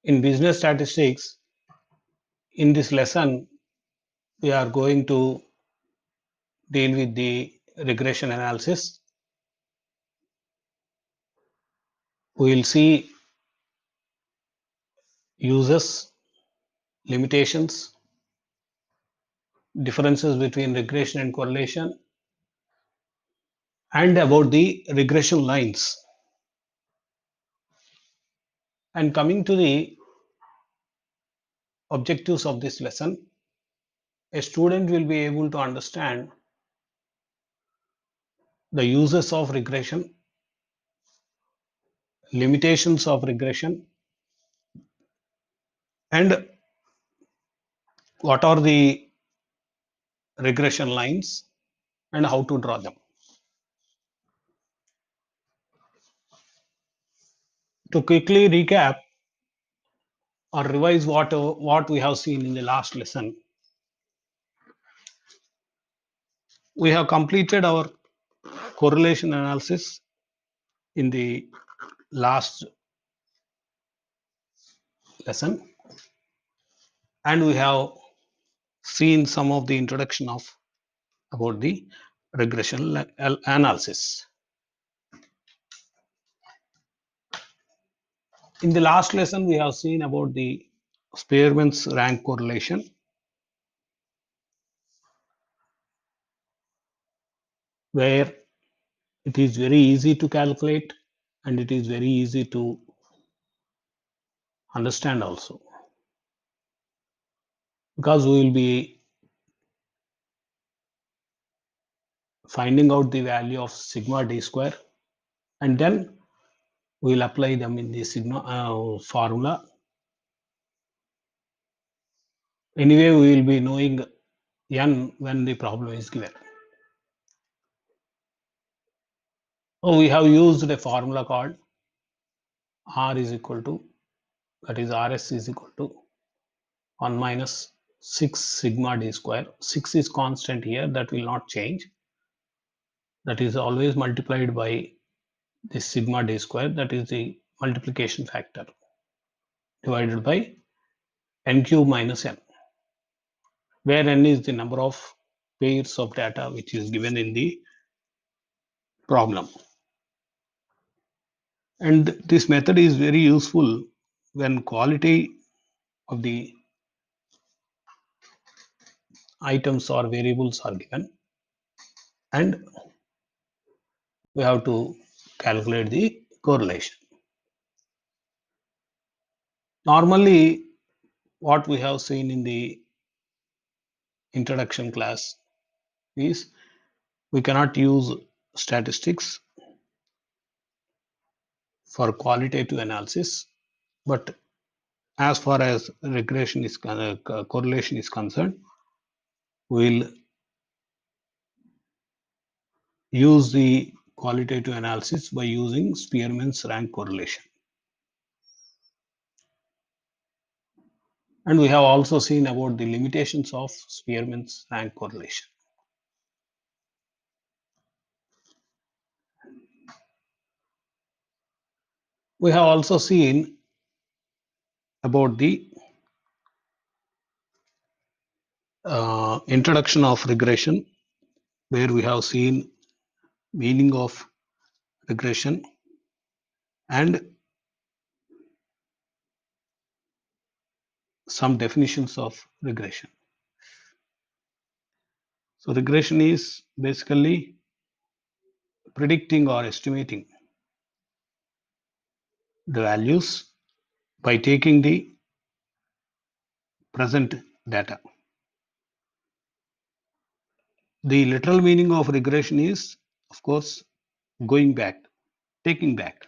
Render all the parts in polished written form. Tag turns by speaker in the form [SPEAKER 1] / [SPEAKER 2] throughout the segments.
[SPEAKER 1] In business statistics, in this lesson, we are going to deal with the regression analysis. We will see uses, limitations, differences between regression and correlation, and about the regression lines. And coming to the objectives of this lesson, a student will be able to understand the uses of regression, limitations of regression, and what are the regression lines and how to draw them. To quickly recap or revise what we have seen in the last lesson, we have completed our correlation analysis in the last lesson, and we have seen some of the introduction of about the regression analysis. In the last lesson, we have seen about the Spearman's rank correlation, where it is very easy to calculate and it is very easy to understand also, because we will be finding out the value of sigma d square and then we will apply them in the sigma formula. Anyway, we will be knowing n when the problem is given. So we have used a formula called R is equal to, that is RS is equal to 1 minus 6 sigma d square. 6 is constant here, that will not change. That is always multiplied by this sigma d square, that is the multiplication factor, divided by n cube minus n, where n is the number of pairs of data which is given in the problem. And this method is very useful when quality of the items or variables are given and we have to calculate the correlation. Normally, what we have seen in the introduction class is we cannot use statistics for qualitative analysis, but as far as regression is correlation is concerned, we'll use the qualitative analysis by using Spearman's rank correlation. And we have also seen about the limitations of Spearman's rank correlation. We have also seen about the introduction of regression, where we have seen meaning of regression and some definitions of regression. So regression is basically predicting or estimating the values by taking the present data. The literal meaning of regression is, of course, going back, taking back,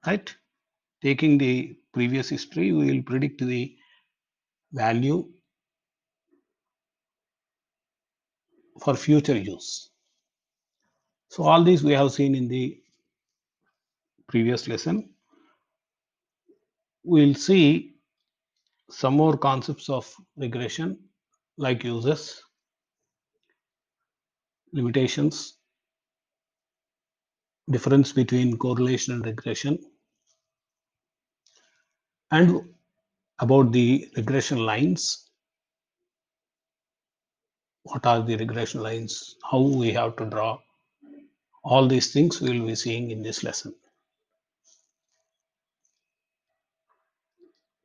[SPEAKER 1] right? Taking the previous history, we will predict the value for future use. So all these we have seen in the previous lesson. We'll see some more concepts of regression like uses, limitations, difference between correlation and regression, And about the regression lines, what are the regression lines, how we have to draw, all these things we will be seeing in this lesson.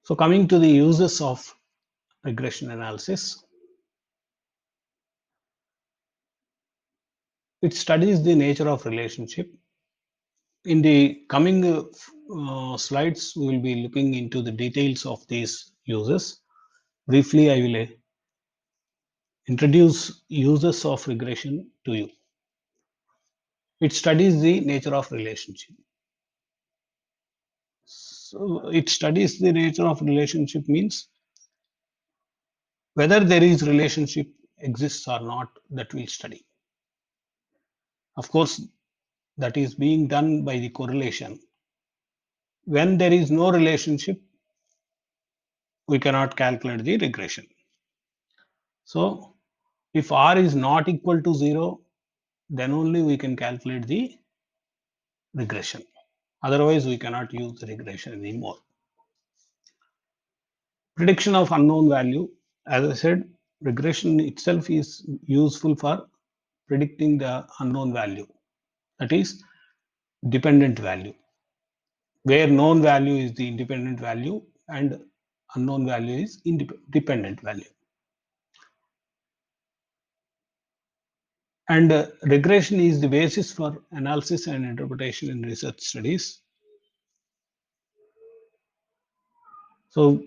[SPEAKER 1] So coming to the uses of regression analysis, it studies the nature of relationship. In the coming slides, we will be looking into the details of these uses. Briefly, I will introduce uses of regression to you. It studies the nature of relationship. So it studies the nature of relationship means whether there is relationship exists or not, that we'll study. Of course, that is being done by the correlation. When there is no relationship, we cannot calculate the regression. So if R is not equal to 0, then only we can calculate the regression. Otherwise, we cannot use the regression anymore. Prediction of unknown value. As I said, regression itself is useful for predicting the unknown value, that is dependent value, where known value is the independent value and unknown value is dependent value. And regression is the basis for analysis and interpretation in research studies. So,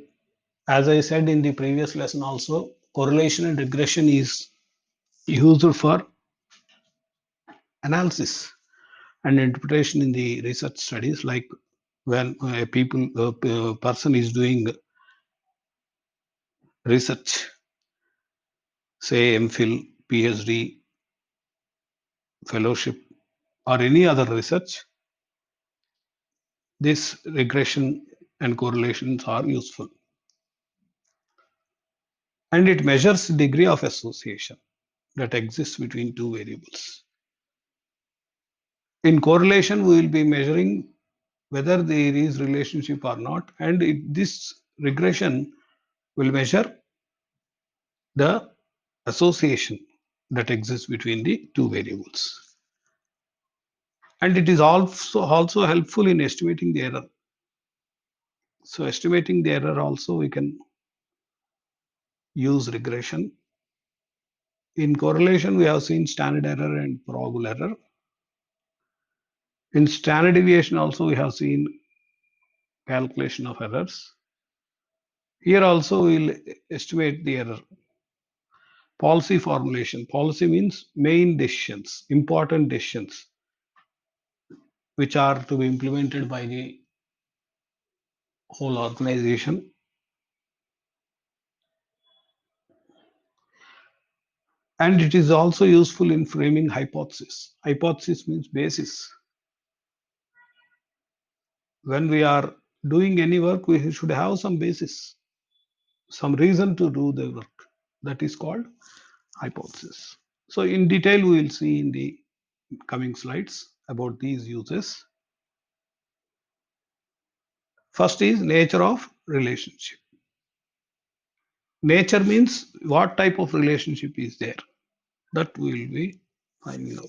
[SPEAKER 1] as I said in the previous lesson also, correlation and regression is used for analysis and interpretation in the research studies, like when a person is doing research, say MPhil, PhD, fellowship, or any other research, this regression and correlations are useful. And it measures degree of association that exists between two variables. In correlation, we will be measuring whether there is relationship or not, and this regression will measure the association that exists between the two variables. And it is also helpful in estimating the error. So estimating the error also we can use regression. In correlation, we have seen standard error and probable error. In standard deviation also we have seen calculation of errors. Here also we'll estimate the error. Policy formulation. Policy means main decisions, important decisions, which are to be implemented by the whole organization. And it is also useful in framing hypothesis. Hypothesis means basis. When we are doing any work, we should have some basis, some reason to do the work. That is called hypothesis. So in detail, we will see in the coming slides about these uses. First is nature of relationship. Nature means what type of relationship is there. That we will be finding out.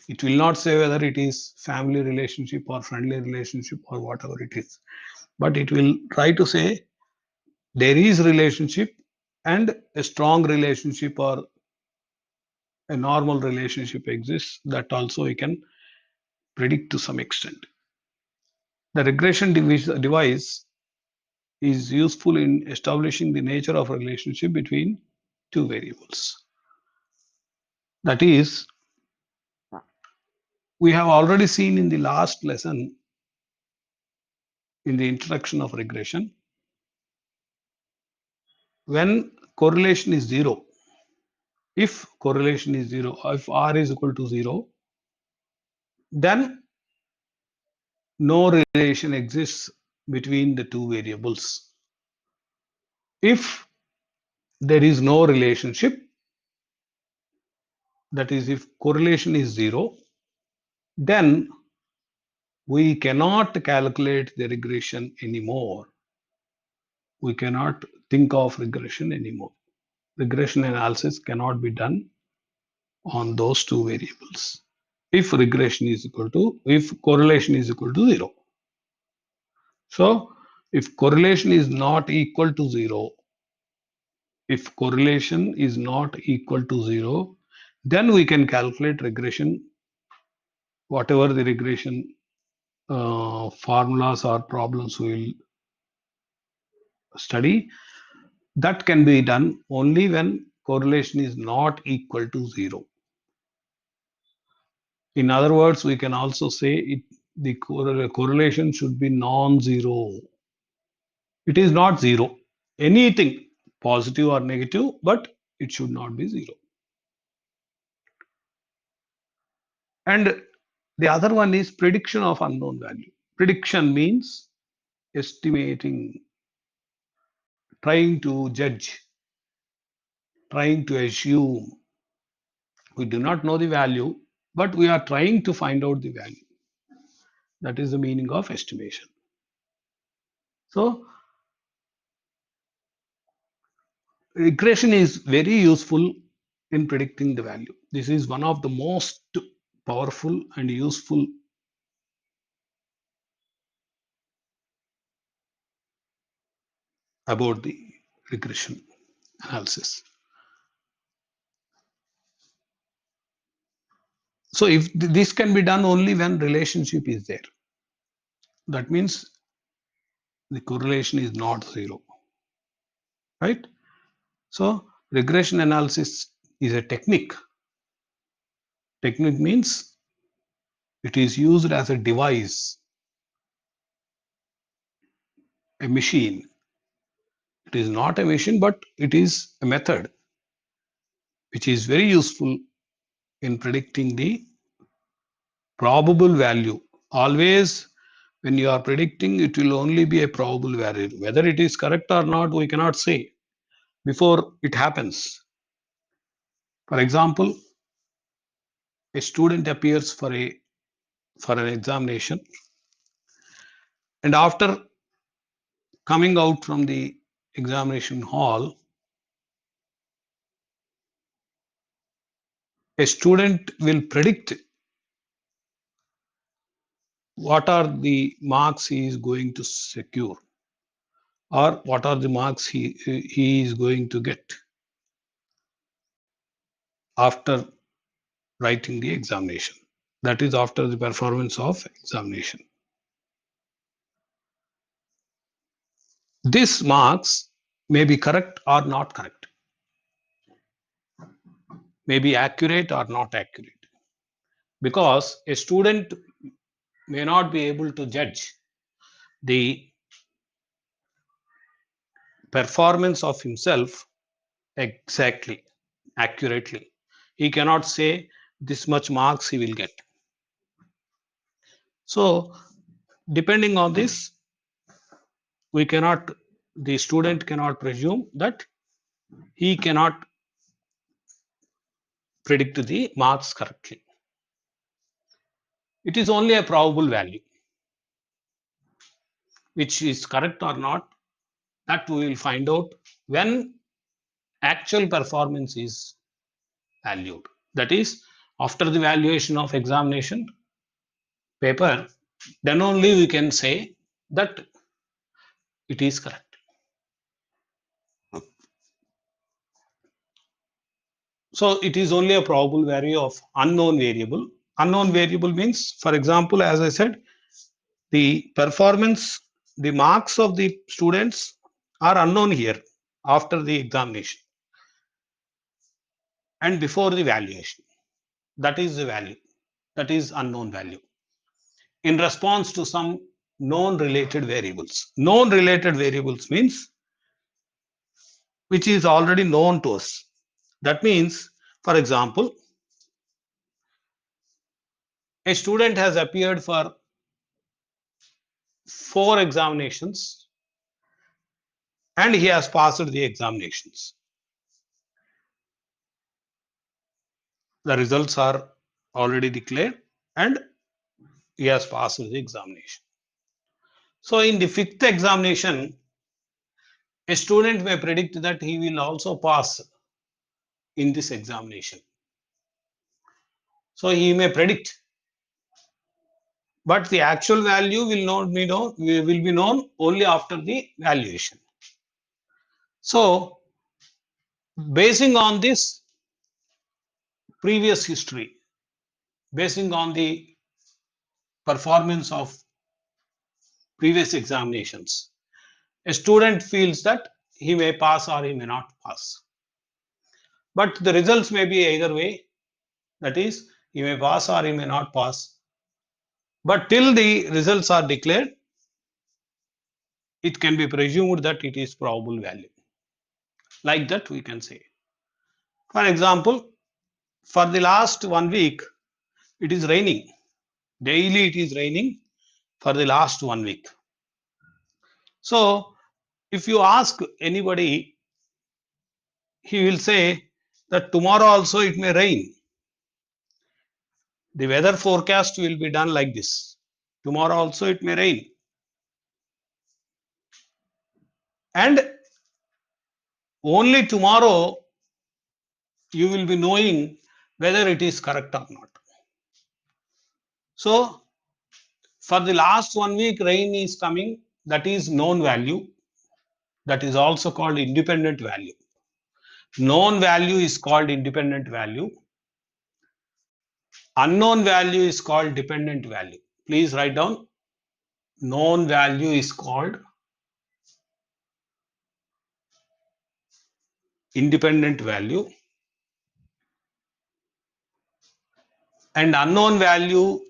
[SPEAKER 1] It will not say whether it is family relationship or friendly relationship or whatever it is, but it will try to say there is relationship, and a strong relationship or a normal relationship exists, that also we can predict to some extent. The regression device is useful in establishing the nature of a relationship between two variables. That is, we have already seen in the last lesson in the introduction of regression, when correlation is zero, if correlation is zero, if R is equal to 0, then no relation exists between the two variables. If there is no relationship, that is, if correlation is 0, then we cannot calculate the regression anymore. We cannot think of regression anymore. Regression analysis cannot be done on those two variables. If correlation is equal to 0. So if correlation is not equal to 0, if correlation is not equal to 0, then we can calculate regression, whatever the regression formulas or problems we will study. That can be done only when correlation is not equal to 0. In other words, we can also say the correlation should be non-zero. It is not zero. Anything positive or negative, but it should not be zero. And the other one is prediction of unknown value. Prediction means estimating, trying to judge, trying to assume. We do not know the value, but we are trying to find out the value. That is the meaning of estimation. So regression is very useful in predicting the value. This is one of the most powerful and useful about the regression analysis. So if this can be done only when relationship is there, that means the correlation is not zero, right? So regression analysis is a technique. Technique means it is used as a device, a machine. It is not a machine, but it is a method which is very useful in predicting the probable value. Always, when you are predicting, it will only be a probable value. Whether it is correct or not, we cannot say before it happens. For example, a student appears for an examination, and after coming out from the examination hall, a student will predict what are the marks he is going to secure, or what are the marks he is going to get after writing the examination. That is after the performance of examination. This marks may be correct or not correct, may be accurate or not accurate, because a student may not be able to judge the performance of himself exactly, accurately. He cannot say this much marks he will get. So, depending on this, we cannot, the student cannot presume that he cannot predict the marks correctly. It is only a probable value. Which is correct or not, that we will find out when actual performance is valued. That is, after the valuation of examination paper, then only we can say that it is correct. So it is only a probable value of unknown variable. Unknown variable means, for example, as I said, the performance, the marks of the students are unknown here after the examination and before the valuation. That is the value. That is unknown value in response to some known related variables. Known related variables means which is already known to us. That means, for example, a student has appeared for 4 examinations and he has passed the examinations. The results are already declared and he has passed the examination. So in the fifth examination, a student may predict that he will also pass in this examination. So he may predict, but the actual value will be known only after the valuation. So basing on this previous history, basing on the performance of previous examinations, a student feels that he may pass or he may not pass. But the results may be either way, that is, he may pass or he may not pass. But till the results are declared, it can be presumed that it is probable value. Like that, we can say. For example, for the last 1 week, it is raining. Daily it is raining for the last 1 week. So, if you ask anybody, he will say that tomorrow also it may rain. The weather forecast will be done like this. Tomorrow also it may rain. And only tomorrow you will be knowing whether it is correct or not. So, for the last 1 week, rain is coming, that is known value. That is also called independent value. Known value is called independent value. Unknown value is called dependent value. Please write down. Known value is called independent value. And unknown value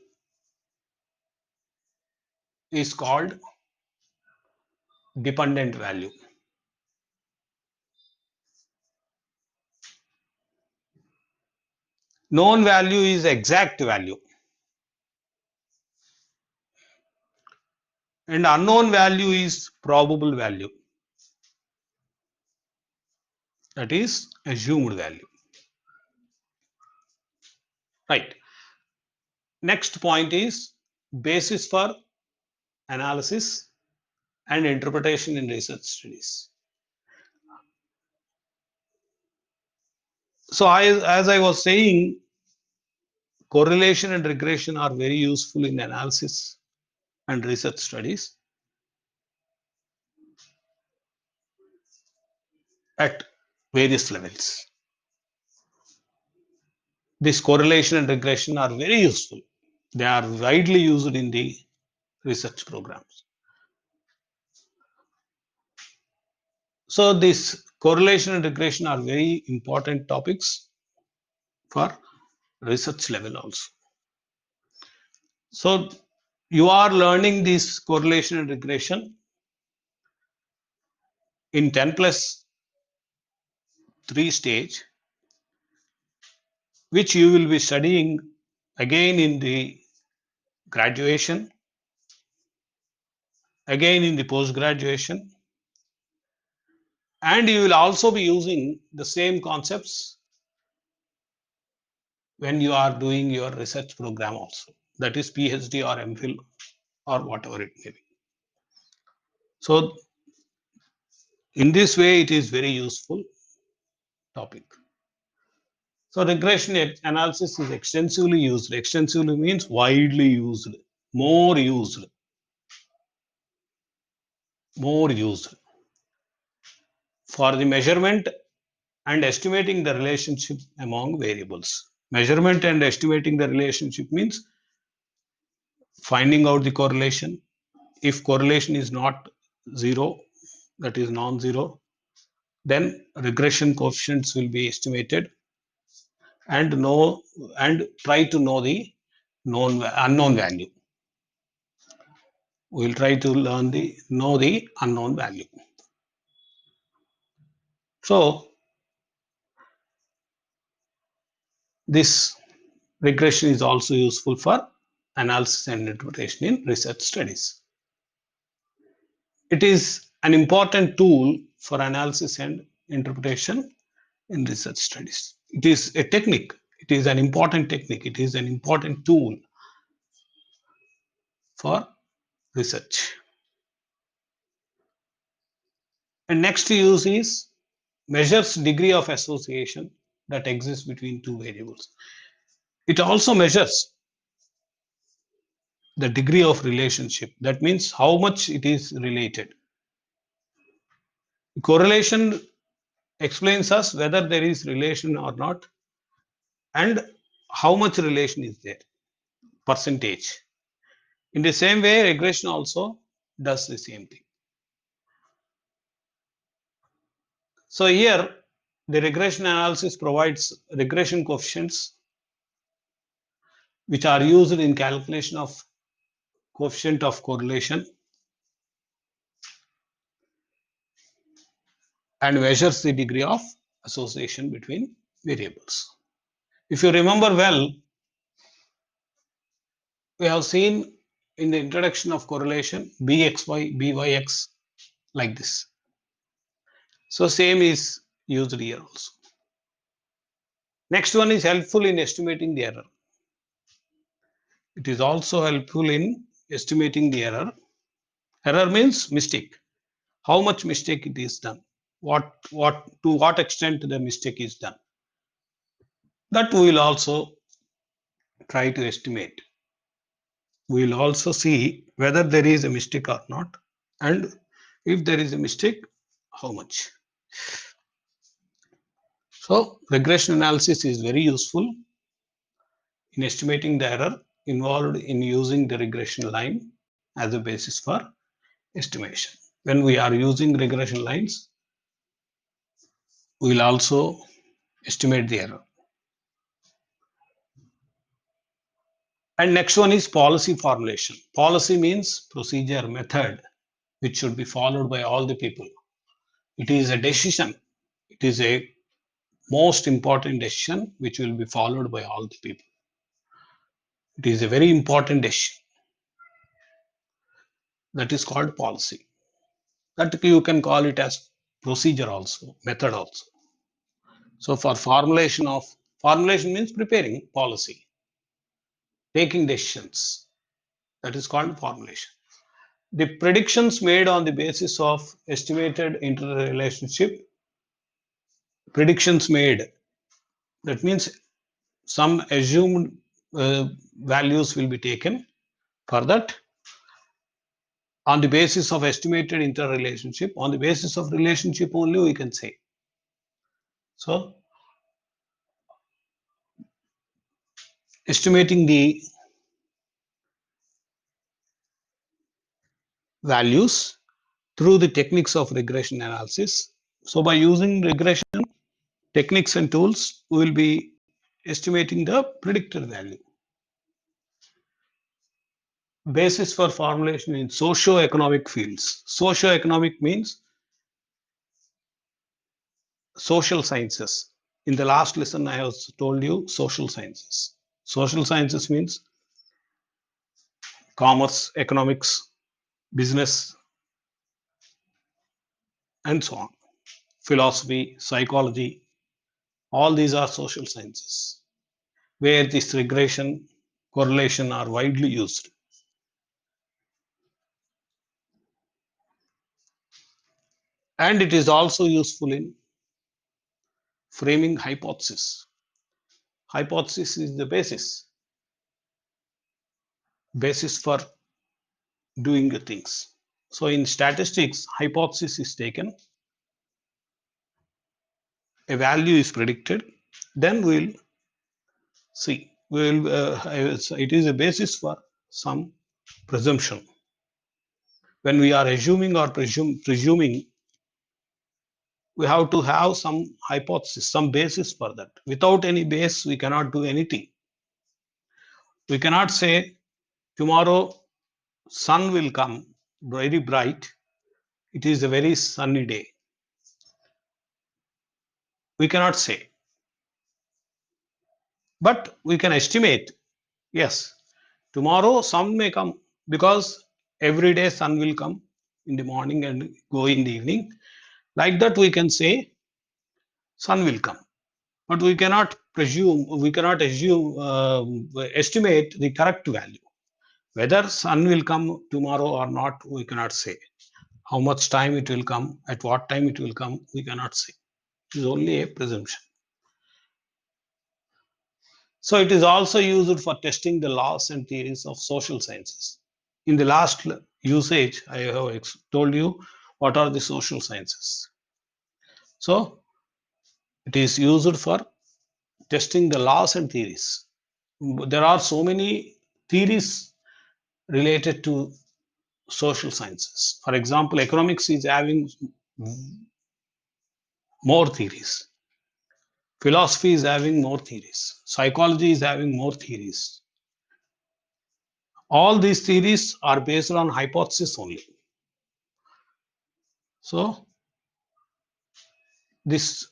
[SPEAKER 1] is called dependent value. Known value is exact value. And unknown value is probable value. That is assumed value. Right. Next point is basis for analysis and interpretation in research studies. So as I was saying, correlation and regression are very useful in analysis and research studies at various levels. This correlation and regression are very useful. They are widely used in the research programs. So this correlation and regression are very important topics for research level also. So you are learning this correlation and regression in 10+3 stage, which you will be studying again in the graduation, again in the post graduation, and you will also be using the same concepts when you are doing your research program also, that is PhD or MPhil or whatever it may be. So in this way, it is very useful topic. So regression analysis is extensively used. Extensively means widely used, more used, more used for the measurement and estimating the relationship among variables. Measurement and estimating the relationship means finding out the correlation. If correlation is not zero, that is non-zero, then regression coefficients will be estimated and try to know the unknown value. We will try to know the unknown value. So this regression is also useful for analysis and interpretation in research studies. It is an important tool for analysis and interpretation in research studies. It is a technique. It is an important technique. It is an important tool for research. And next use is measures degree of association that exists between two variables. It also measures the degree of relationship. That means how much it is related. Correlation explains us whether there is relation or not and how much relation is there, percentage. In the same way, regression also does the same thing. So here, the regression analysis provides regression coefficients which are used in calculation of coefficient of correlation and measures the degree of association between variables. If you remember well, we have seen in the introduction of correlation bxy, byx like this. So same is used here also. Next one is helpful in estimating the error. It is also helpful in estimating the error. Error means mistake. How much mistake it is done. To what extent the mistake is done. That we will also try to estimate. We will also see whether there is a mistake or not, and if there is a mistake, how much. So regression analysis is very useful in estimating the error involved in using the regression line as a basis for estimation. When we are using regression lines, we will also estimate the error. And next one is policy formulation. Policy means procedure, method, which should be followed by all the people. It is a decision. It is a most important decision which will be followed by all the people. It is a very important decision. That is called policy. That you can call it as procedure also, method also. So for formulation means preparing policy, taking decisions. That is called formulation. The predictions made on the basis of estimated interrelationship, predictions made, that means some assumed values will be taken for that on the basis of estimated interrelationship. On the basis of relationship only we can say. So estimating the values through the techniques of regression analysis. So by using regression techniques and tools, we will be estimating the predicted value. Basis for formulation in socio-economic fields. Socio-economic means social sciences. In the last lesson, I have told you social sciences. Social sciences means commerce, economics, business, and so on. Philosophy, psychology, all these are social sciences where this regression, correlation are widely used. And it is also useful in framing hypothesis. Hypothesis is the basis for doing the things. So in statistics, hypothesis is taken, a value is predicted, then we'll see. It is a basis for some presumption. When we are assuming or presuming, we have to have some hypothesis, some basis for that. Without any base, we cannot do anything. We cannot say tomorrow sun will come very bright. It is a very sunny day. We cannot say. But we can estimate, yes, tomorrow sun may come because every day sun will come in the morning and go in the evening. Like that, we can say sun will come. But we cannot estimate the correct value. Whether sun will come tomorrow or not, we cannot say. How much time it will come, at what time it will come, we cannot say. It is only a presumption. So it is also used for testing the laws and theories of social sciences. In the last usage, I have told you what are the social sciences. So it is used for testing the laws and theories. There are so many theories related to social sciences. For example, economics is having more theories. Philosophy is having more theories. Psychology is having more theories. All these theories are based on hypothesis only. So this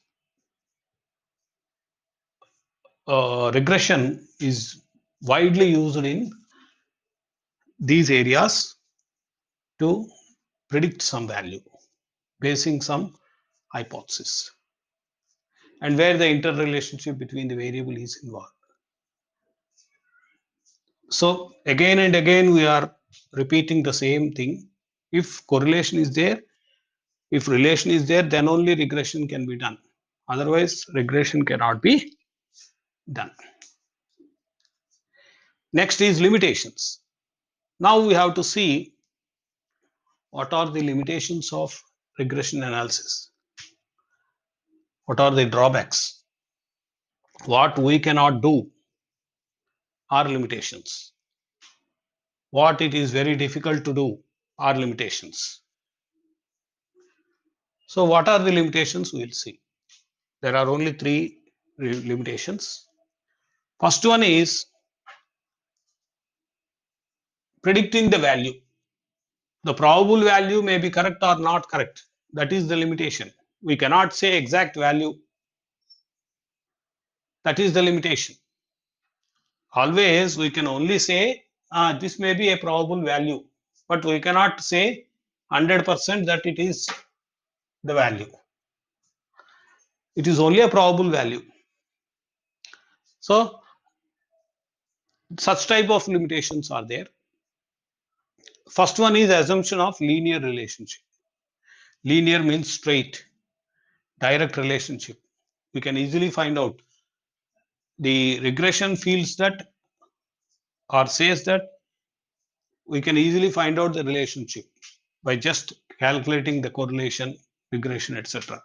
[SPEAKER 1] regression is widely used in these areas to predict some value, basing some hypothesis, and where the interrelationship between the variable is involved. So again and again we are repeating the same thing. If correlation is there, if relation is there, then only regression can be done. Otherwise, regression cannot be done. Next is limitations. Now we have to see what are the limitations of regression analysis. What are the drawbacks? What we cannot do are limitations. What it is very difficult to do are limitations. So what are the limitations? We will see. There are only three limitations. First one is predicting the value. The probable value may be correct or not correct. That is the limitation. We cannot say exact value. That is the limitation. Always we can only say this may be a probable value, but we cannot say 100% that it is the value. It is only a probable value. So such type of limitations are there. First one is assumption of linear relationship. Linear means straight, direct relationship. We can easily find out. The regression feels that or says that we can easily find out the relationship by just calculating the correlation, regression, etc.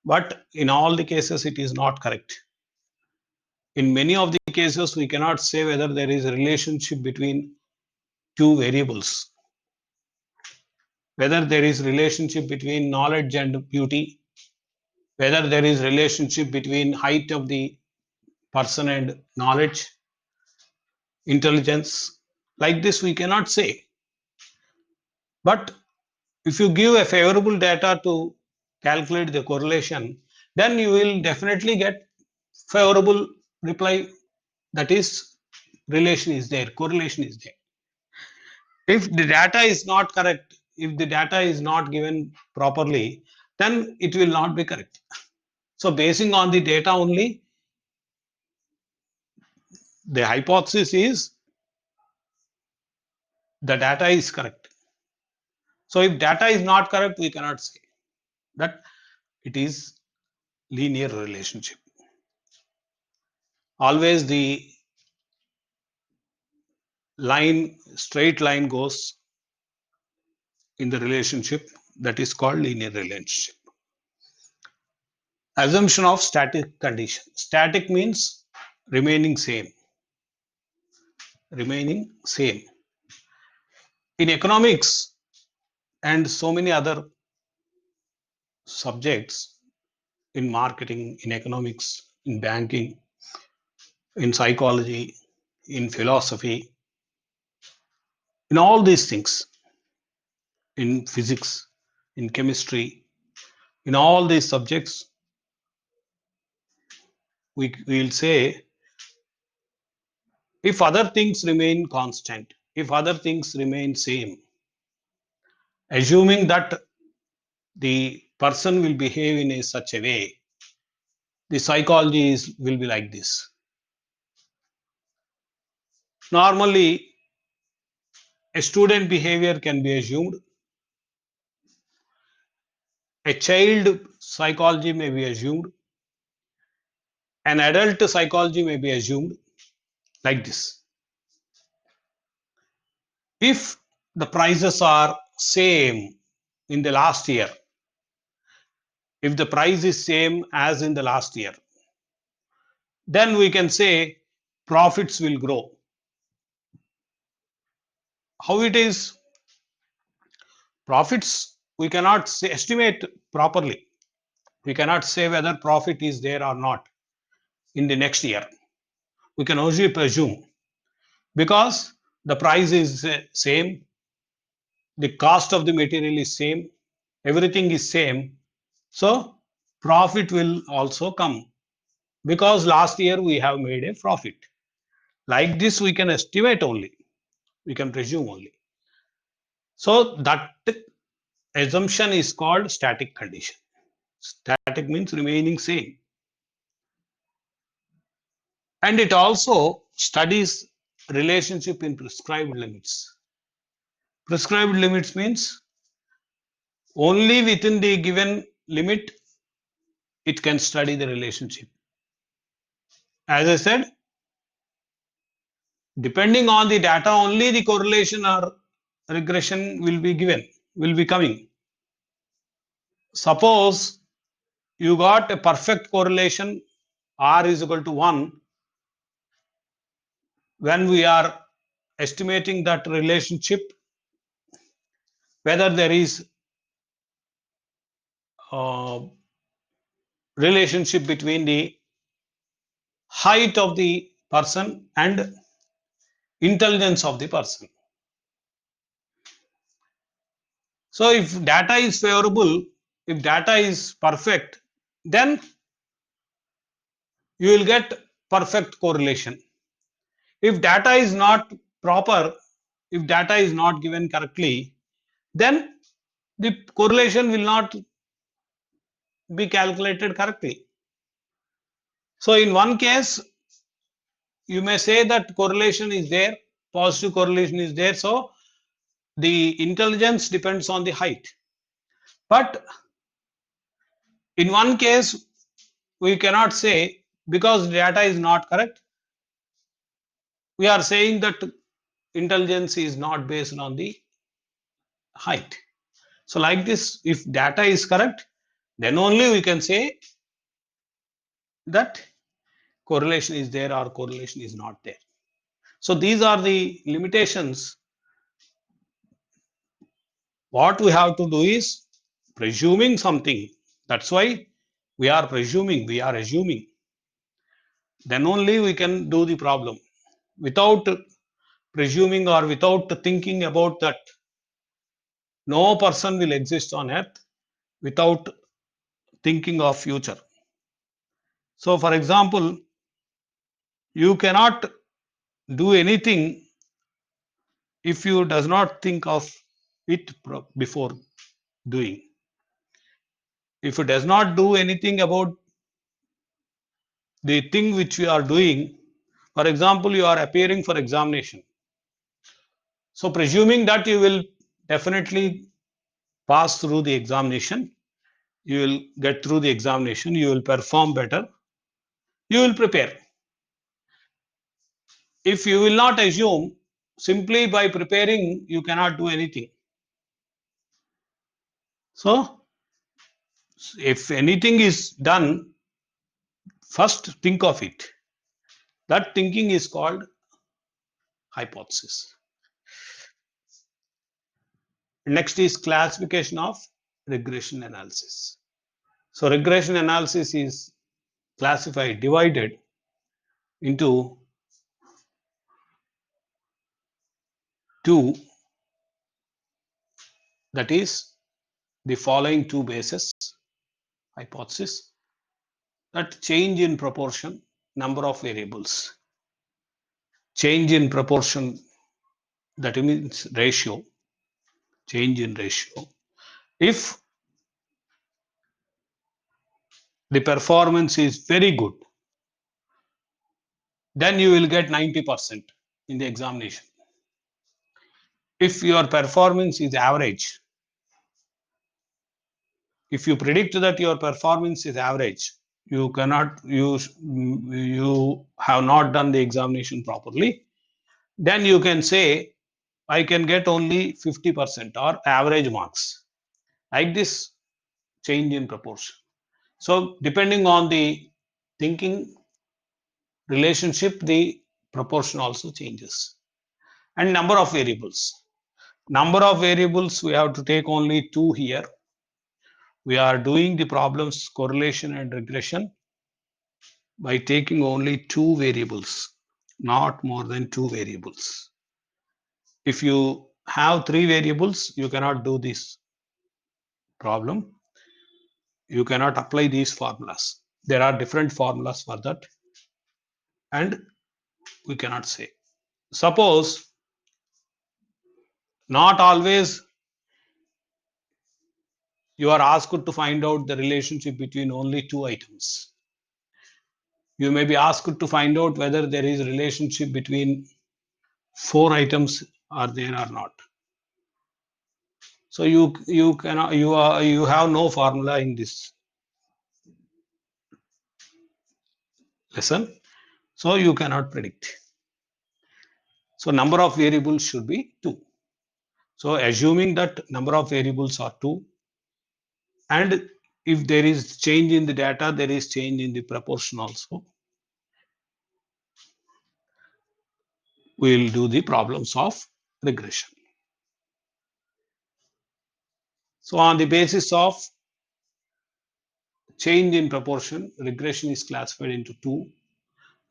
[SPEAKER 1] But in all the cases, it is not correct. In many of the cases, we cannot say whether there is a relationship between two variables, whether there is relationship between knowledge and beauty, whether there is relationship between height of the person and knowledge, intelligence. Like this, we cannot say. But if you give a favorable data to calculate the correlation, then you will definitely get favorable reply. That is, relation is there, correlation is there. If the data is not correct, if the data is not given properly, then it will not be correct. So basing on the data only, the hypothesis is the data is correct. So if data is not correct, we cannot say that it is linear relationship. Always the straight line goes in the relationship, that is called linear relationship. Assumption of static condition. Static means remaining same. Remaining same. In economics and so many other subjects, in marketing, in economics, in banking, in psychology, in philosophy, in all these things, in physics, in chemistry, in all these subjects, we will say if other things remain constant, if other things remain same, assuming that the person will behave in such a way, the psychology will be like this. Normally, A student behavior can be assumed. A child psychology may be assumed. An adult psychology may be assumed like this. If the prices are same in the last year, if the price is same as in the last year, then we can say profits will grow. How it is? Profits we cannot say, estimate properly. We cannot say whether profit is there or not in the next year. We can only presume because the price is same, the cost of the material is same, everything is same. So profit will also come because last year we have made a profit. Like this, we can estimate only, we can presume only. So that assumption is called static condition. Static means remaining same. And it also studies relationship in prescribed limits. Prescribed limits means only within the given limit it can study the relationship. As I said, depending on the data, only the correlation or regression will be given, will be coming. Suppose you got a perfect correlation R is equal to 1 when we are estimating that relationship, whether there is a relationship between the height of the person and intelligence of the person. So if data is favorable, if data is perfect, then you will get perfect correlation. If data is not proper, if data is not given correctly, then the correlation will not be calculated correctly. So in one case, you may say that correlation is there, positive correlation is there, so the intelligence depends on the height. But in one case, we cannot say because data is not correct, we are saying that intelligence is not based on the height. So like this, if data is correct, then only we can say that correlation is there or correlation is not there. So these are the limitations. What we have to do is presuming something. That's why we are presuming, we are assuming. Then only we can do the problem. Without presuming or without thinking about that, no person will exist on earth without thinking of future. So for example, you cannot do anything if you does not think of it before doing. If it does not do anything about the thing which you are doing, for example, you are appearing for examination. So presuming that you will definitely pass through the examination, you will get through the examination, you will perform better, you will prepare. If you will not assume, simply by preparing, you cannot do anything. So if anything is done, first think of it. That thinking is called hypothesis. Next is classification of regression analysis. So regression analysis is classified, divided into two, that is the following two bases. Hypothesis, that change in proportion, number of variables. Change in proportion, that means ratio, change in ratio. If the performance is very good, then you will get 90% in the examination. if your performance is average, if you predict that your performance is average, you cannot you have not done the examination properly, then you can say I can get only 50% or average marks, like this change in proportion. So depending on the thinking relationship, the proportion also changes. And number of variables. Number of variables, we have to take only two here. We are doing the problems correlation and regression by taking only two variables, not more than two variables. If you have three variables, you cannot do this problem. You cannot apply these formulas. There are different formulas for that, and we cannot say. Suppose not always you are asked to find out the relationship between only two items. You may be asked to find out whether there is a relationship between four items are there or not. So you cannot you have no formula in this lesson, so you cannot predict. So number of variables should be two. So assuming that number of variables are two, and if there is change in the data, there is change in the proportion also, we will do the problems of regression. So on the basis of change in proportion, regression is classified into two: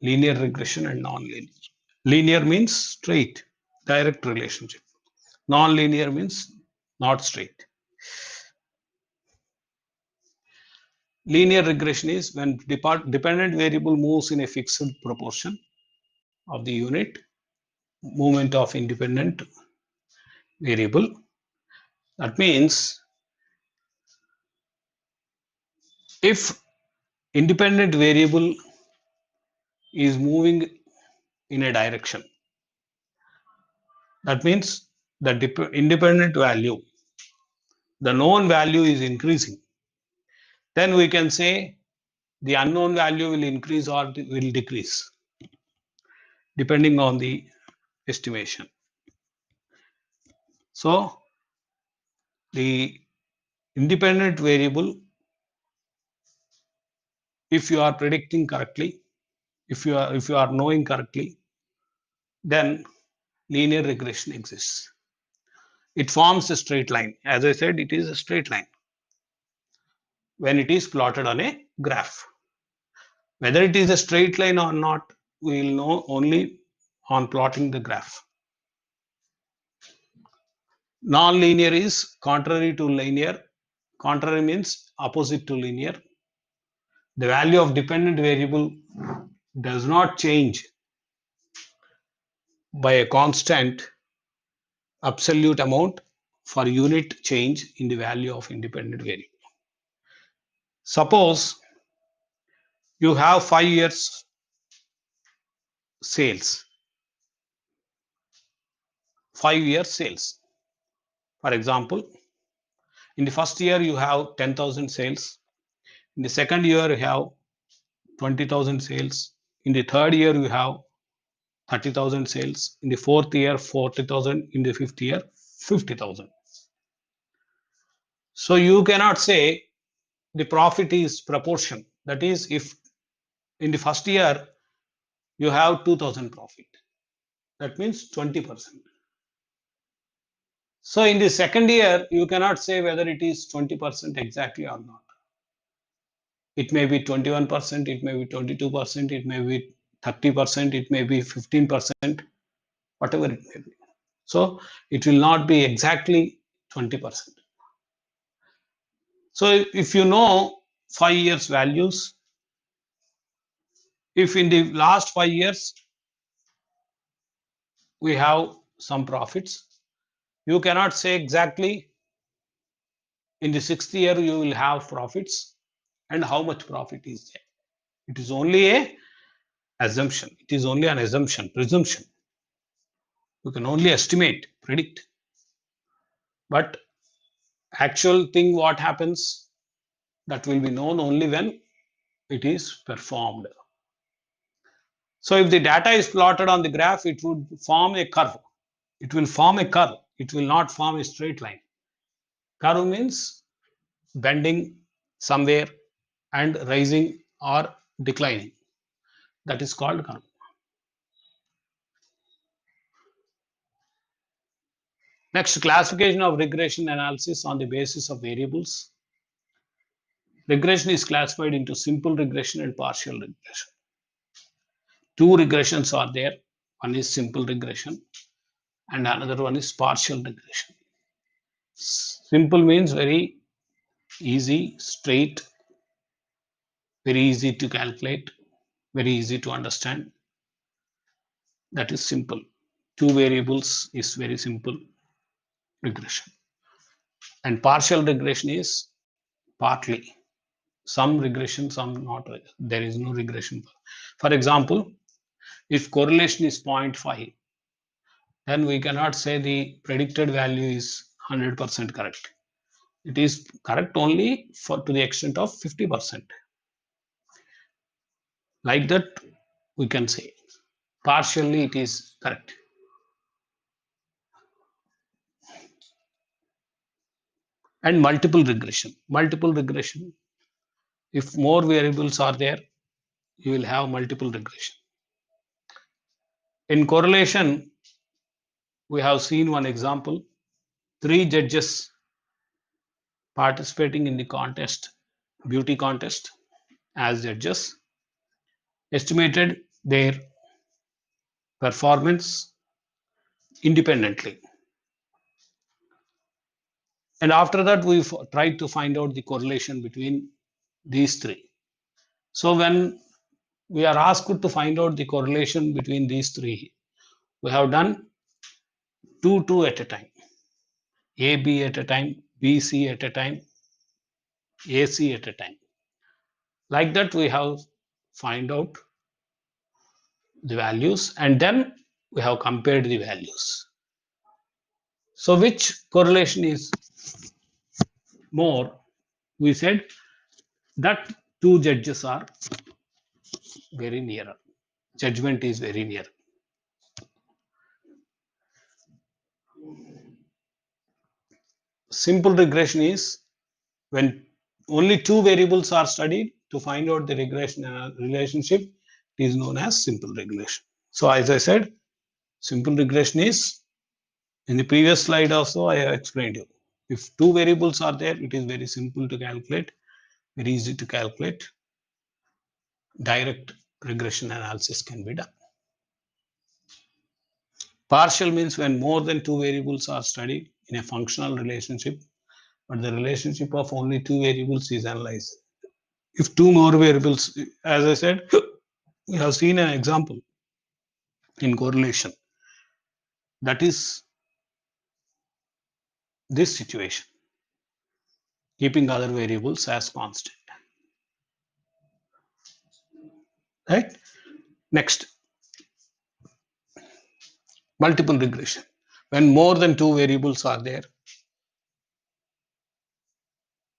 [SPEAKER 1] linear regression and non-linear. Linear means straight, direct relationship. Non-linear means not straight. Linear regression is when dependent variable moves in a fixed proportion of the unit movement of independent variable. That means if independent variable is moving in a direction, that means the independent value, the known value is increasing, then we can say the unknown value will increase or will decrease depending on the estimation. So the independent variable, if you are predicting correctly, if you are knowing correctly, then linear regression exists. It forms a straight line. As I said, it is a straight line when it is plotted on a graph. Whether it is a straight line or not, we will know only on plotting the graph. Non-linear is contrary to linear. Contrary means opposite to linear. The value of dependent variable does not change by a constant absolute amount for unit change in the value of independent variable. Suppose you have 5 years sales. 5 years sales. For example, in the first year you have 10,000 sales. In the second year you have 20,000 sales. In the third year you have 30,000 sales. In the fourth year 40,000. In the fifth year 50,000. So you cannot say the profit is proportion. That is, if in the first year you have 2,000 profit, that means 20%. So in the second year, you cannot say whether it is 20% exactly or not. It may be 21%, it may be 22%, it may be 30%, it may be 15%, whatever it may be. So it will not be exactly 20%. So if you know 5 years values, if in the last 5 years we have some profits, you cannot say exactly in the sixth year you will have profits and how much profit is there. It is only a assumption. It is only an assumption, presumption. You can only estimate, predict. But actual thing what happens, that will be known only when it is performed. So if the data is plotted on the graph, it would form a curve. It will form a curve. It will not form a straight line. Curve means bending somewhere and rising or declining. That is called curve. Next, classification of regression analysis on the basis of variables. Regression is classified into simple regression and partial regression. Two regressions are there. One is simple regression and another one is partial regression. Simple means very easy, straight, very easy to calculate, very easy to understand. That is simple. Two variables is very simple regression. And partial regression is partly. Some regression, some not. There is no regression. For example, if correlation is 0.5, then we cannot say the predicted value is 100% correct. It is correct only to the extent of 50%. Like that, we can say partially it is correct. And multiple regression. Multiple regression, if more variables are there, you will have multiple regression. In correlation, we have seen one example. 3 judges participating in the contest, beauty contest, as judges, estimated their performance independently. And after that, we tried to find out the correlation between these three. So when we are asked to find out the correlation between these three, we have done two at a time. A, B at a time, B, C at a time, A, C at a time. Like that, we have find out the values and then we have compared the values. So which correlation is more? We said that two judges are very near. Judgment is very near. Simple regression is when only two variables are studied to find out the regression relationship. It is known as simple regression. So as I said, simple regression is, in the previous slide also I have explained you. If two variables are there, it is very simple to calculate, very easy to calculate. Direct regression analysis can be done. Partial means when more than two variables are studied in a functional relationship, but the relationship of only two variables is analyzed. If two more variables, as I said, we have seen an example in correlation. That is this situation, keeping other variables as constant. Right? Next, multiple regression. When more than two variables are there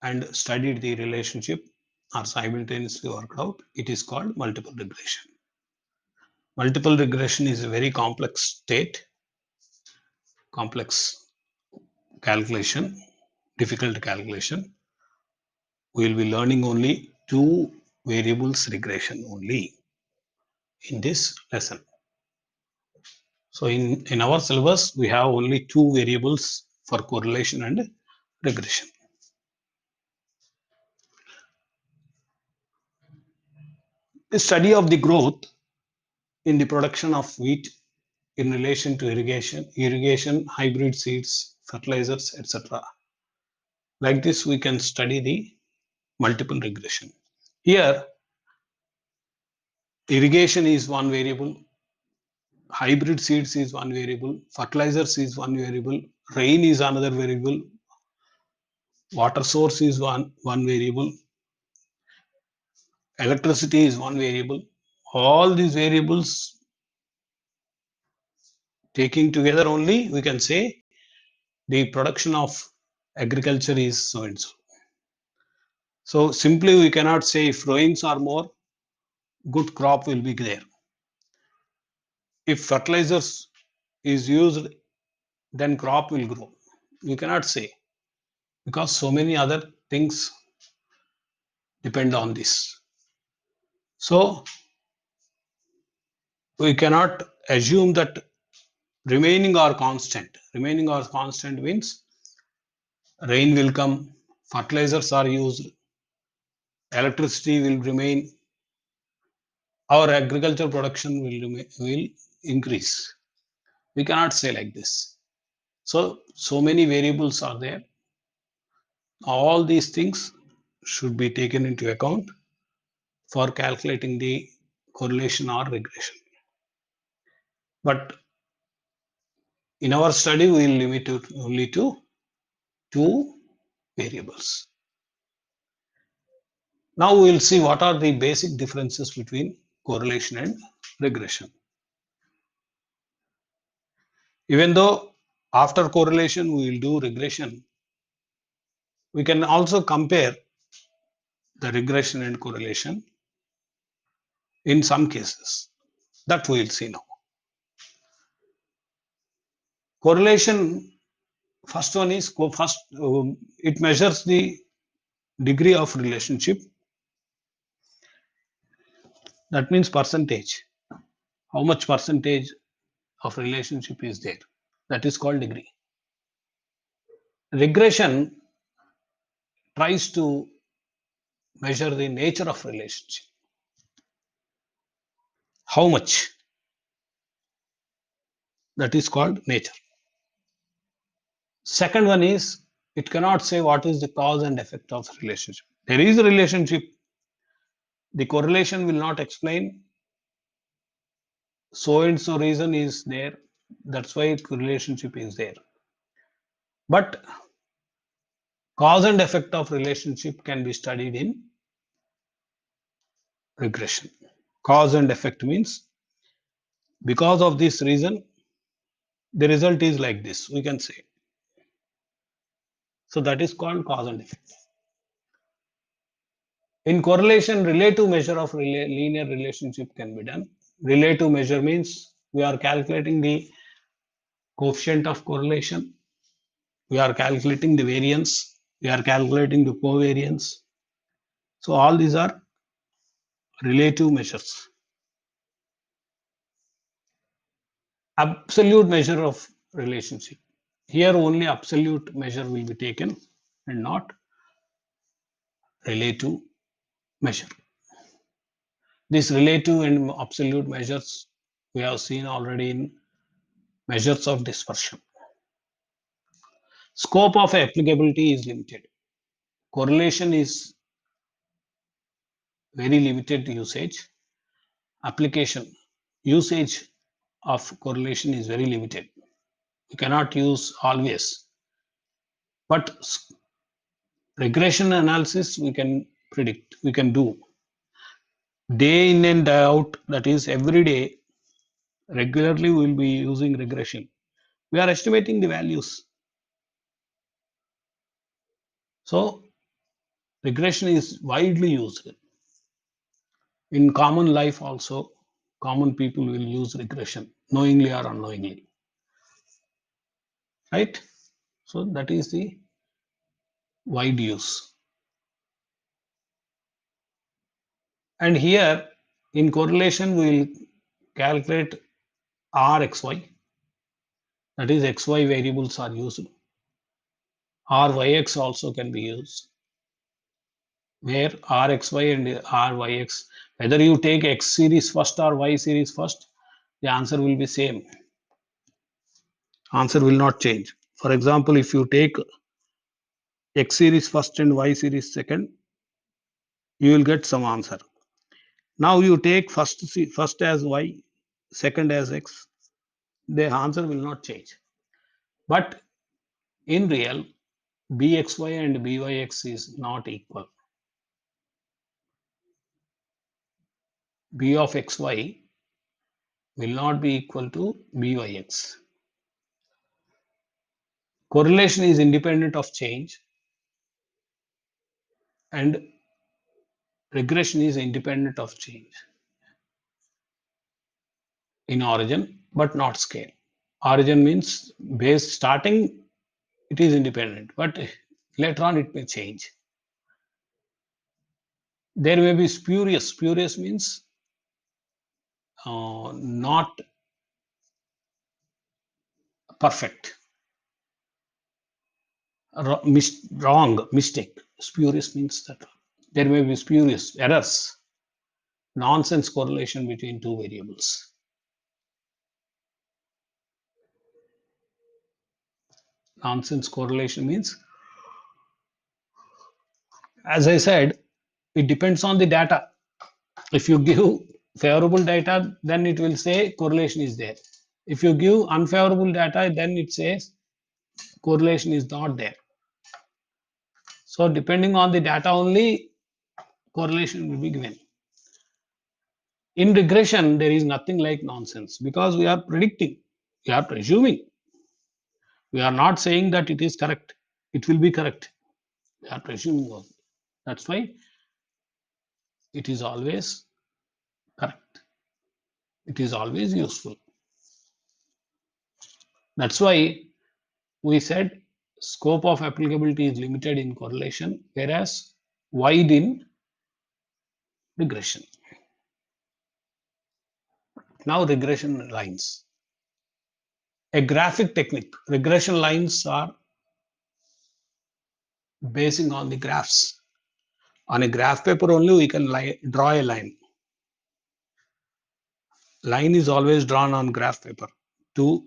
[SPEAKER 1] and studied the relationship or simultaneously worked out, it is called multiple regression. Multiple regression is a very complex state, complex calculation, difficult calculation. We will be learning only two variables regression only in this lesson. So in our syllabus, we have only two variables for correlation and regression. The study of the growth in the production of wheat in relation to irrigation, hybrid seeds, fertilizers, etc. Like this, we can study the multiple regression. Here, irrigation is one variable, hybrid seeds is one variable, fertilizers is one variable, rain is another variable, water source is one variable, electricity is one variable. All these variables taking together only, we can say the production of agriculture is so and so. So simply we cannot say if rains are more, good crop will be there. If fertilizers is used, then crop will grow. We cannot say because so many other things depend on this. So we cannot assume that remaining are constant. Remaining are constant means rain will come, fertilizers are used, electricity will remain, our agriculture production will increase. We cannot say like this. So many variables are there. All these things should be taken into account for calculating the correlation or regression. But in our study, we will limit it only to two variables. Now we will see what are the basic differences between correlation and regression. Even though after correlation we will do regression, we can also compare the regression and correlation in some cases. That we will see now. Correlation, first one is it measures the degree of relationship. That means percentage. How much percentage of relationship is there? That is called degree. Regression tries to measure the nature of relationship. How much? That is called nature. Second one is it cannot say what is the cause and effect of relationship. There is a relationship. The correlation will not explain so and so reason is there. That's why relationship is there. But cause and effect of relationship can be studied in regression. Cause and effect means because of this reason, the result is like this, we can say. So that is called cause and effect. In correlation, relative measure of linear relationship can be done. Relative measure means we are calculating the coefficient of correlation, we are calculating the variance, we are calculating the covariance. So all these are relative measures. Absolute measure of relationship. Here only absolute measure will be taken and not relative measure. These relative and absolute measures we have seen already in measures of dispersion. Scope of applicability is limited. Correlation is very limited usage. Application usage of correlation is very limited. We cannot use always. But regression analysis we can predict, we can do day in and day out, that is every day regularly we will be using regression. We are estimating the values. So regression is widely used. In common life also, common people will use regression knowingly or unknowingly. Right? So that is the wide use. And here in correlation we will calculate Rxy, that is xy variables are used. Ryx also can be used, where Rxy and Ryx, whether you take X series first or Y series first, the answer will be same. Answer will not change. For example, if you take X series first and Y series second, you will get some answer. Now you take first as Y, second as X, the answer will not change. But in real, Bxy and Byx is not equal. B of xy will not be equal to Byx. Correlation is independent of change, and regression is independent of change in origin, but not scale. Origin means base starting, it is independent, but later on it may change. There may be spurious. Spurious means not perfect, wrong, mistake. Spurious means that there may be spurious errors, nonsense correlation between two variables. Nonsense correlation means, as I said, it depends on the data. If you give favorable data, then it will say correlation is there. If you give unfavorable data, then it says correlation is not there. So depending on the data only, correlation will be given. In regression, there is nothing like nonsense because we are predicting, we are presuming. We are not saying that it is correct. It will be correct. We are presuming only. That's why it is always correct. It is always useful. That's why we said scope of applicability is limited in correlation, whereas wide in regression. Now, regression lines. A graphic technique. Regression lines are basing on the graphs. On a graph paper only, we can draw a line. Line is always drawn on graph paper to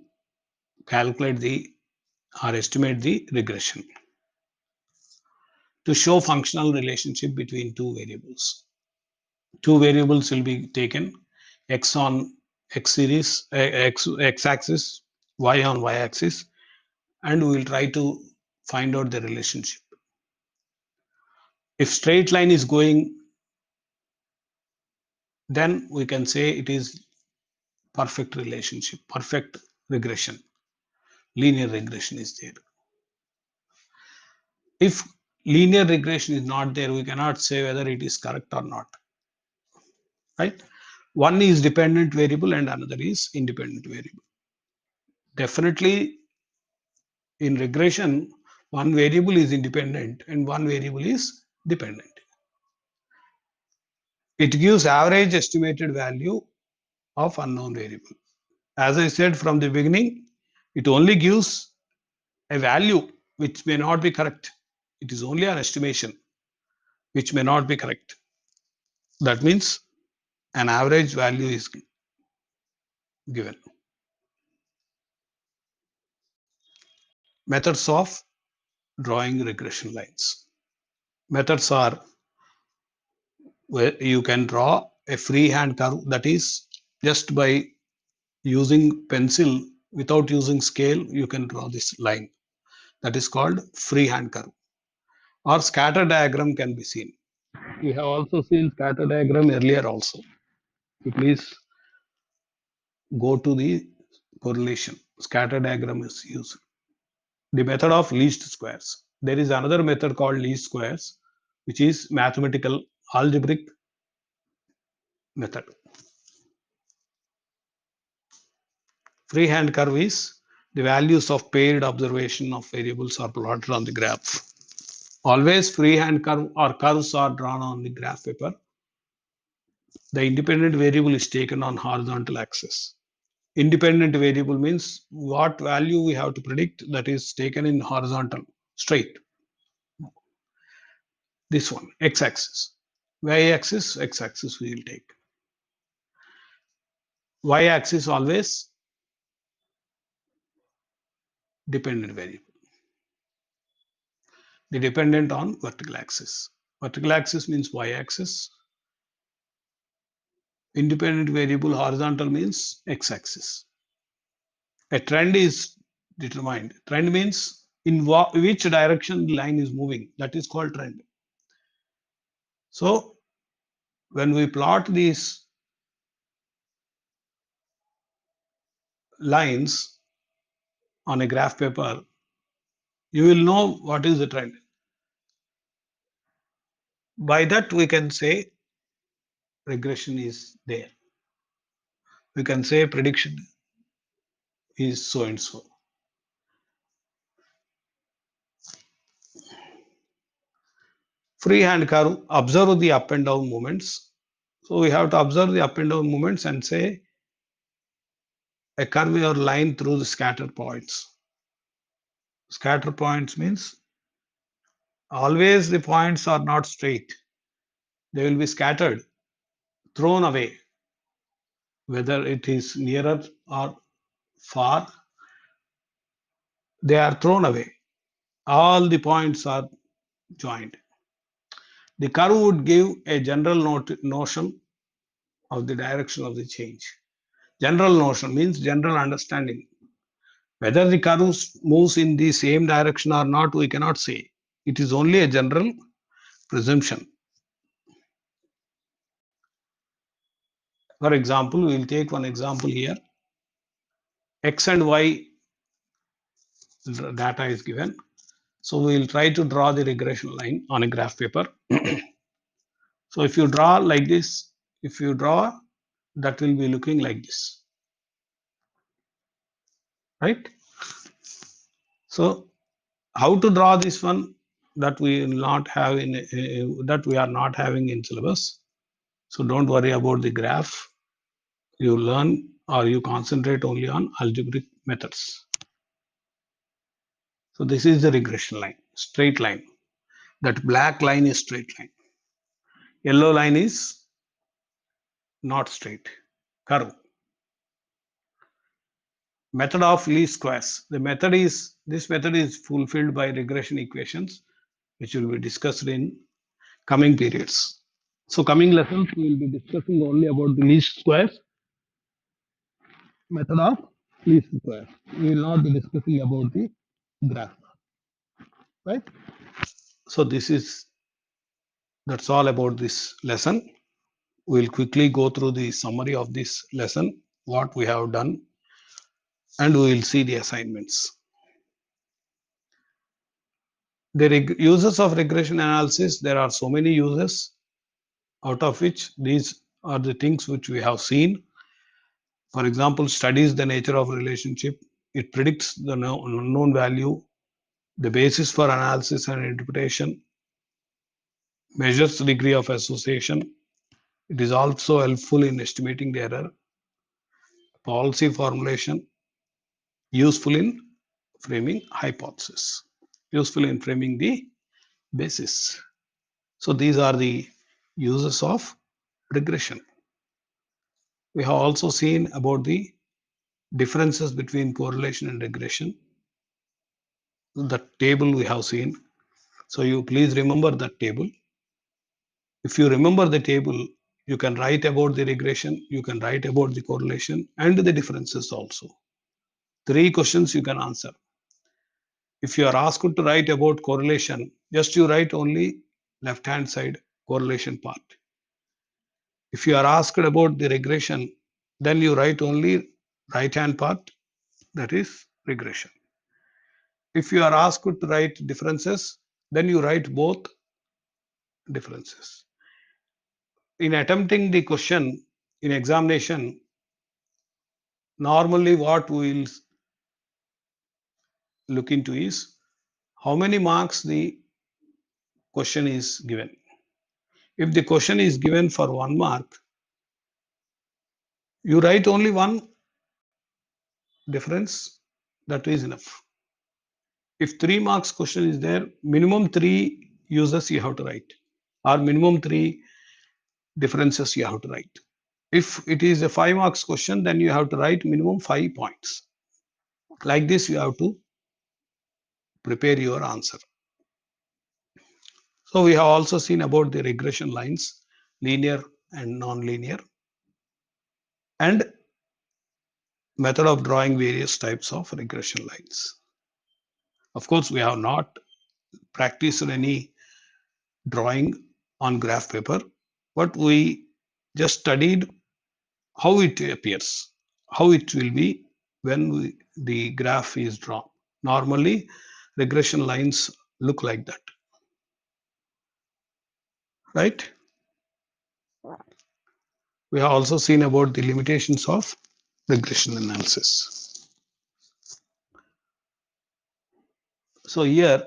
[SPEAKER 1] calculate the or estimate the regression, to show functional relationship between two variables. Two variables will be taken, x on x series, x axis, y on y axis, and we will try to find out the relationship. If straight line is going, then we can say it is perfect relationship, perfect regression, linear regression is there. If linear regression is not there, we cannot say whether it is correct or not, right? One is dependent variable and another is independent variable. Definitely in regression, one variable is independent and one variable is dependent. It gives average estimated value of unknown variable. As I said from the beginning, it only gives a value which may not be correct. It is only an estimation which may not be correct. That means an average value is given. Methods of drawing regression lines. Methods are where you can draw a freehand curve, that is just by using pencil without using scale, you can draw this line. That is called freehand curve. Or scatter diagram can be seen. We have also seen scatter diagram earlier also. Please go to the correlation. Scatter diagram is used. The method of least squares. There is another method called least squares, which is mathematical algebraic method. Freehand curve is the values of paired observation of variables are plotted on the graph. Always freehand curve or curves are drawn on the graph paper. The independent variable is taken on horizontal axis. Independent variable means what value we have to predict, that is taken in horizontal, straight. This one, x-axis. Y-axis, x-axis we will take. Y-axis always dependent variable. The dependent on vertical axis. Vertical axis means y-axis. Independent variable horizontal means x-axis. A trend is determined. Trend means in which direction the line is moving. That is called trend. So when we plot these lines on a graph paper, you will know what is the trend. By that we can say regression is there. We can say prediction is so and so. Freehand curve, observe the up and down movements. So we have to observe the up and down movements and say a curve or line through the scatter points. Scatter points means always the points are not straight. They will be scattered, thrown away, whether it is nearer or far, they are thrown away. All the points are joined. The curve would give a general notion of the direction of the change. General notion means general understanding. Whether the curve moves in the same direction or not, we cannot say. It is only a general presumption. For example, we will take one example here. X and Y data is given. So we will try to draw the regression line on a graph paper. So if you draw like this, if you draw, that will be looking like this, right? So how to draw this one, that we will not have in that we are not having in syllabus. So don't worry about the graph. You learn or you concentrate only on algebraic methods. So this is the regression line, straight line. That black line is straight line. Yellow line is not straight, curve. Method of least squares. This method is fulfilled by regression equations, which will be discussed in coming periods. So coming lessons, we will be discussing only about the least squares, method of least squares. We will not be discussing about the graph, right? So that's all about this lesson. We'll quickly go through the summary of this lesson, what we have done, and we will see the assignments. The uses of regression analysis, there are so many uses, out of which these are the things which we have seen. For example, studies the nature of relationship. It predicts the unknown value, the basis for analysis and interpretation, measures the degree of association. It is also helpful in estimating the error, policy formulation, useful in framing hypothesis, useful in framing the basis. So these are the uses of regression. We have also seen about the differences between correlation and regression. The table we have seen. So you please remember that table. If you remember the table, you can write about the regression, you can write about the correlation and the differences also. 3 questions you can answer. If you are asked to write about correlation, just you write only left hand side correlation part. If you are asked about the regression, then you write only right hand part, that is regression. If you are asked to write differences, then you write both differences. In attempting the question in examination, normally what we will look into is how many marks the question is given. If the question is given for 1 mark, you write only one difference, that is enough. If 3 marks question is there, minimum 3 uses you have to write, or minimum 3 differences you have to write. If it is a 5 marks question, then you have to write minimum 5 points. Like this, you have to prepare your answer. So we have also seen about the regression lines, linear and non-linear, and method of drawing various types of regression lines. Of course, we have not practiced any drawing on graph paper, but we just studied how it appears, how it will be when the graph is drawn. Normally, regression lines look like that, right? We have also seen about the limitations of regression analysis. So here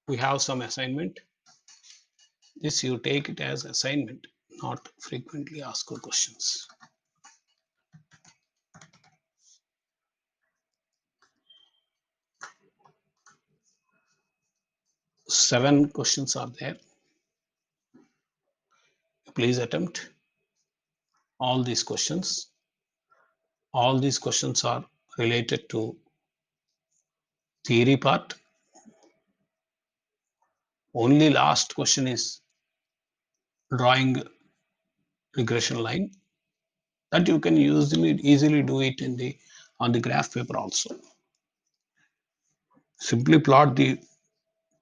[SPEAKER 1] we have some assignment. This you take it as assignment, not frequently asked questions. Seven questions are there. Please attempt all these questions. All these questions are related to theory part. Only last question is drawing regression line, that you can easily do it in the on the graph paper also. Simply plot the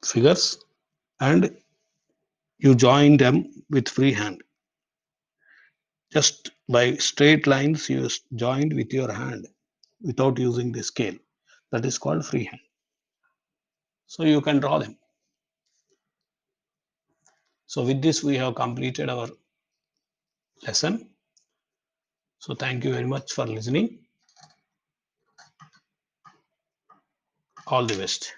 [SPEAKER 1] figures and you join them with free hand. Just by straight lines you joined with your hand without using the scale. That is called freehand. So you can draw them. So with this we have completed our lesson. So thank you very much for listening. All the best.